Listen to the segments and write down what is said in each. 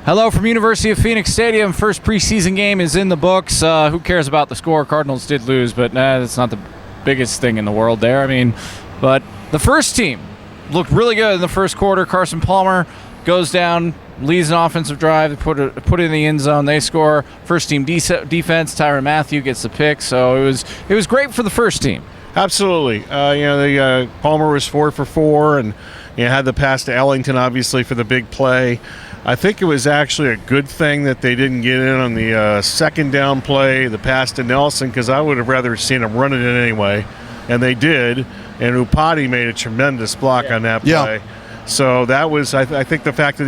Hello from University of Phoenix Stadium. First preseason game is in the books. Who cares about the score? Cardinals did lose, but that's not the biggest thing in the world there. But the first team looked really good in the first quarter. Carson Palmer goes down, leads an offensive drive, they put it in the end zone. They score. First team defense. Tyrann Mathieu gets the pick. So it was great for the first team. Absolutely. Palmer was 4 for 4, and had the pass to Ellington, obviously, for the big play. I think it was actually a good thing that they didn't get in on the second down play, the pass to Nelson, because I would have rather seen them run it in anyway, and they did. And Upati made a tremendous block on that play. Yeah. So that was, I think, the fact that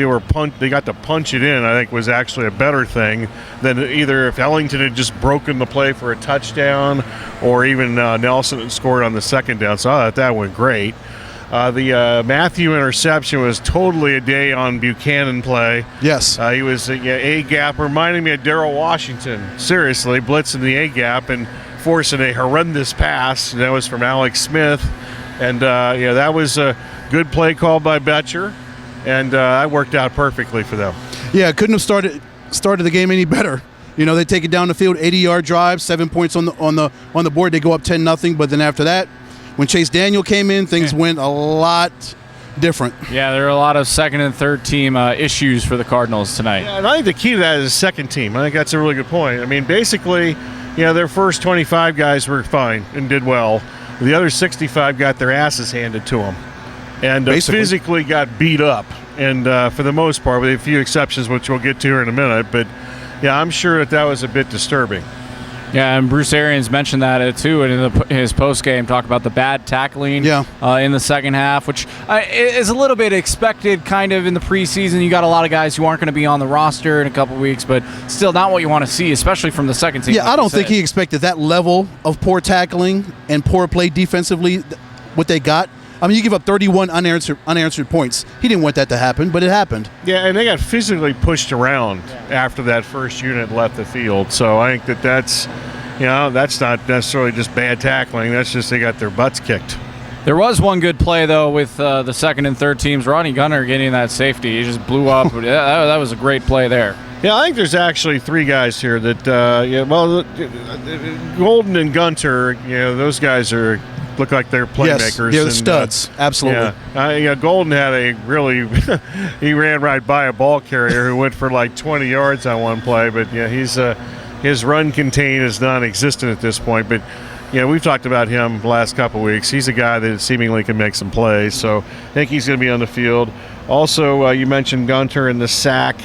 they got to punch it in, I think, was actually a better thing than either if Ellington had just broken the play for a touchdown, or even Nelson had scored on the second down. So I thought that went great. The Mathieu interception was totally a day on Buchanan play. Yes. He was A-gap, reminding me of Darrell Washington. Seriously, blitzing the A-gap and forcing a horrendous pass. That was from Alex Smith. And, that was a good play called by Betcher. And that worked out perfectly for them. Yeah, couldn't have started the game any better. They take it down the field, 80-yard drive, 7 points on the board. They go up 10-0. But then after that, when Chase Daniel came in, things went a lot different. Yeah, there are a lot of second and third team issues for the Cardinals tonight. Yeah, and I think the key to that is second team. I think that's a really good point. Basically, their first 25 guys were fine and did well. The other 65 got their asses handed to them and physically got beat up. And for the most part, with a few exceptions, which we'll get to here in a minute. But, I'm sure that was a bit disturbing. Yeah, and Bruce Arians mentioned that too in his postgame, talk about the bad tackling in the second half, which is a little bit expected kind of in the preseason. You got a lot of guys who aren't going to be on the roster in a couple weeks, but still not what you want to see, especially from the second team. Yeah, I don't think he expected that level of poor tackling and poor play defensively, what they got. You give up 31 unanswered points. He didn't want that to happen, but it happened. Yeah, and they got physically pushed around after that first unit left the field. So I think that's not necessarily just bad tackling. That's just they got their butts kicked. There was one good play, though, with the second and third teams. Ronnie Gunner getting that safety. He just blew up. That was a great play there. Yeah, I think there's actually three guys here that, Golden and Gunter, those guys look like they're playmakers. Yes, they're studs. Absolutely. Yeah. Golden had he ran right by a ball carrier who went for like 20 yards on one play, but his run contain is non-existent at this point. But we've talked about him the last couple of weeks. He's a guy that seemingly can make some plays, so I think he's going to be on the field. Also, you mentioned Gunter and the sack,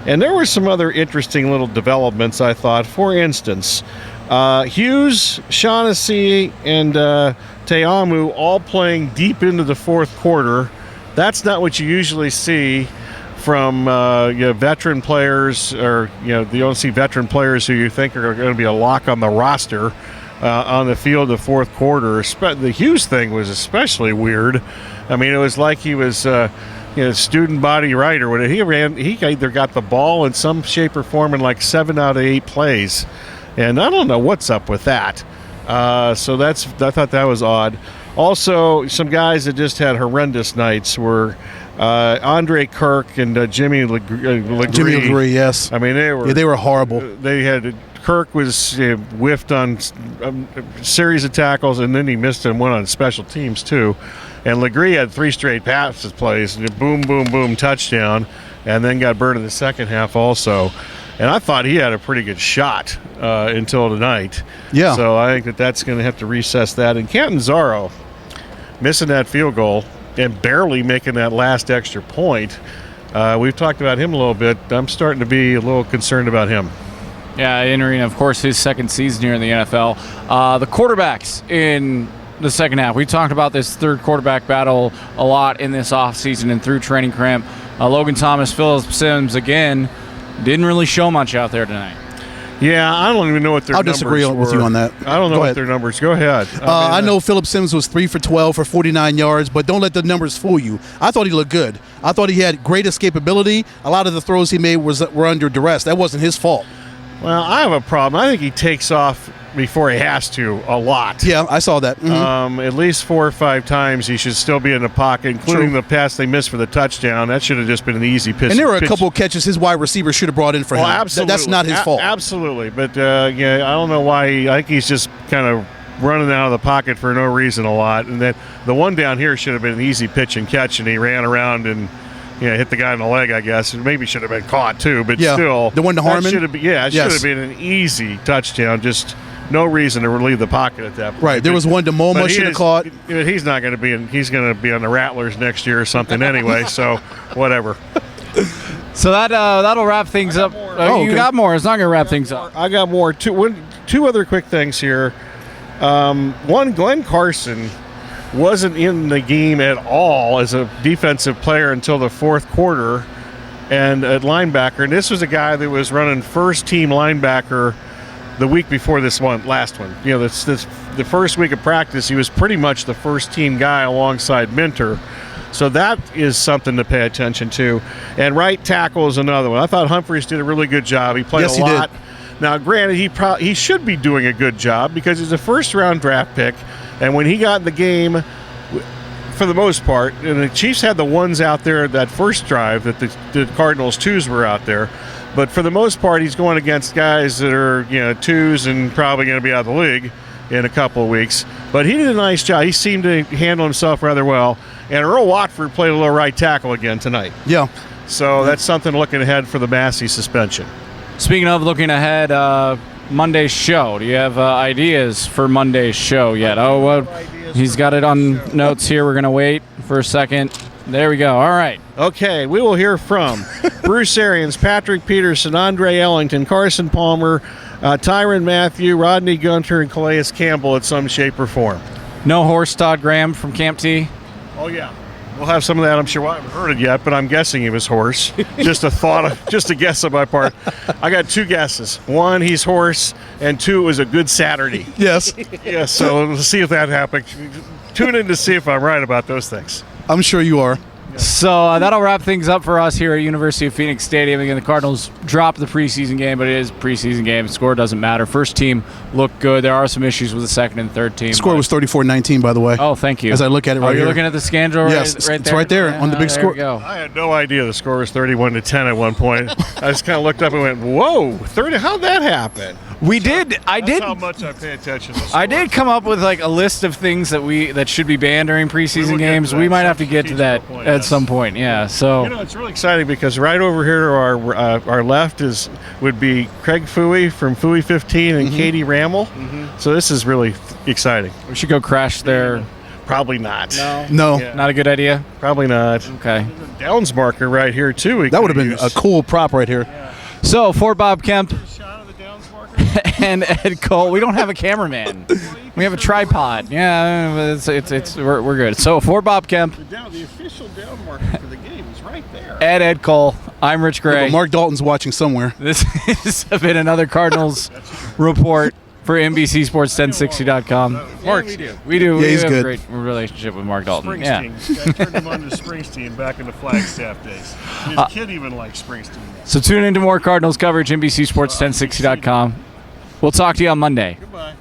and there were some other interesting little developments, I thought. For instance, Hughes, Shaughnessy, and Teamu all playing deep into the fourth quarter. That's not what you usually see from veteran players, or you don't see veteran players who you think are going to be a lock on the roster on the field in the fourth quarter. The Hughes thing was especially weird. It was like he was student body right or whatever. He either got the ball in some shape or form in like 7 out of 8 plays, and I don't know what's up with that. So I thought that was odd. Also, some guys that just had horrendous nights were Andre Kirk and Jimmy Legree. Jimmy Legree, yes. They were horrible. Kirk was whiffed on a series of tackles, and then he missed one on special teams too. And Legree had 3 straight passes plays, boom, boom, boom, touchdown, and then got burned in the second half also. And I thought he had a pretty good shot until tonight. Yeah. So I think that's going to have to recess that. And Catanzaro missing that field goal and barely making that last extra point. We've talked about him a little bit. I'm starting to be a little concerned about him. Yeah, entering, of course, his second season here in the NFL. The quarterbacks in the second half. We talked about this third quarterback battle a lot in this offseason and through training camp. Logan Thomas, Philip Sims, again, didn't really show much out there tonight. Yeah, I don't even know what their numbers were. I'll disagree with you on that. I don't know what their numbers. Go ahead. I know Philip Sims was 3 for 12 for 49 yards, but don't let the numbers fool you. I thought he looked good. I thought he had great escapability. A lot of the throws he made were under duress. That wasn't his fault. Well, I have a problem. I think he takes off before he has to a lot. Yeah, I saw that. Mhm. At least 4 or 5 times he should still be in the pocket, including True. the pass they missed for the touchdown. That should have just been an easy pitch. And there were a couple of catches his wide receiver should have brought in for him. Absolutely. That's not his fault. Absolutely. But, yeah, I don't know why. I think he's just kind of running out of the pocket for no reason a lot. And then the one down here should have been an easy pitch and catch, and he ran around and hit the guy in the leg, I guess. And maybe should have been caught, too. But still. The one to Harmon? Should have been, it should have been an easy touchdown. Just no reason to relieve the pocket at that point. Right. There was one to Moma should have caught. He's not going to be he's going to be on the Rattlers next year or something anyway, so whatever. So that'll wrap things up. You got more. It's not going to wrap things up. I got more. Two other quick things here. One, Glenn Carson wasn't in the game at all as a defensive player until the fourth quarter, and at linebacker. And this was a guy that was running first-team linebacker the week before last one. The first week of practice, he was pretty much the first-team guy alongside Minter. So that is something to pay attention to. And right tackle is another one. I thought Humphreys did a really good job. He played a lot. Did. Now, granted, he should be doing a good job because he's a first-round draft pick. And when he got in the game, for the most part, and the Chiefs had the ones out there that first drive that the Cardinals twos were out there. But for the most part, he's going against guys that are twos and probably going to be out of the league in a couple of weeks. But he did a nice job. He seemed to handle himself rather well. And Earl Watford played a little right tackle again tonight. Yeah. So that's something looking ahead for the Massey suspension. Speaking of looking ahead, Monday's show. Do you have ideas for Monday's show yet? Oh, well, he's got it on notes here. We're going to wait for a second. There we go. All right. Okay, we will hear from Bruce Arians, Patrick Peterson, Andre Ellington, Carson Palmer, Tyrann Mathieu, Rodney Gunter, and Calais Campbell in some shape or form. No horse Todd Graham from Camp T? Oh, yeah. We'll have some of that. I'm sure I haven't heard it yet, but I'm guessing he was horse. Just a guess on my part. I got 2 guesses. 1, he's horse, and 2, it was a good Saturday. Yes. Yeah, so we'll see if that happens. Tune in to see if I'm right about those things. I'm sure you are. So that'll wrap things up for us here at University of Phoenix Stadium. Again, the Cardinals dropped the preseason game, but it is a preseason game. The score doesn't matter. First team looked good. There are some issues with the second and third team. The score was 34-19, by the way. Oh, thank you. As I look at it right here. You're looking at the schedule yes, right there? It's right there on the big score. Go. I had no idea the score was 31-10 at one point. I just kind of looked up and went, whoa, 30, how'd that happen? That's how much I pay attention to sports. I did come up with like a list of things that should be banned during preseason games. We might have to get to that at some point. Yeah. So it's really exciting because right over here to our left would be Craig Fooey from Fooey 15 and Katie Rammel. So this is really exciting. we should go crash there. Probably not. No. Yeah. Not a good idea. Probably not. Okay. Downs marker right here too. That would have been a cool prop right here. So for Bob Kemp Shot of the Downs marker. and Ed Cole, we don't have a cameraman. We have a tripod. Yeah, we're good. So for Bob Kemp, The official down marker for the game is right there. Ed Cole, I'm Rich Gray. But Mark Dalton's watching somewhere. This has been another Cardinals report for NBCSports1060.com. Mark, We do. Yeah, he's have good. a great relationship with Mark Dalton. Yeah. Springsteen. I turned him on to Springsteen back in the Flagstaff days. His kid even likes Springsteen. So tune into more Cardinals coverage, NBCSports1060.com. We'll talk to you on Monday. Goodbye.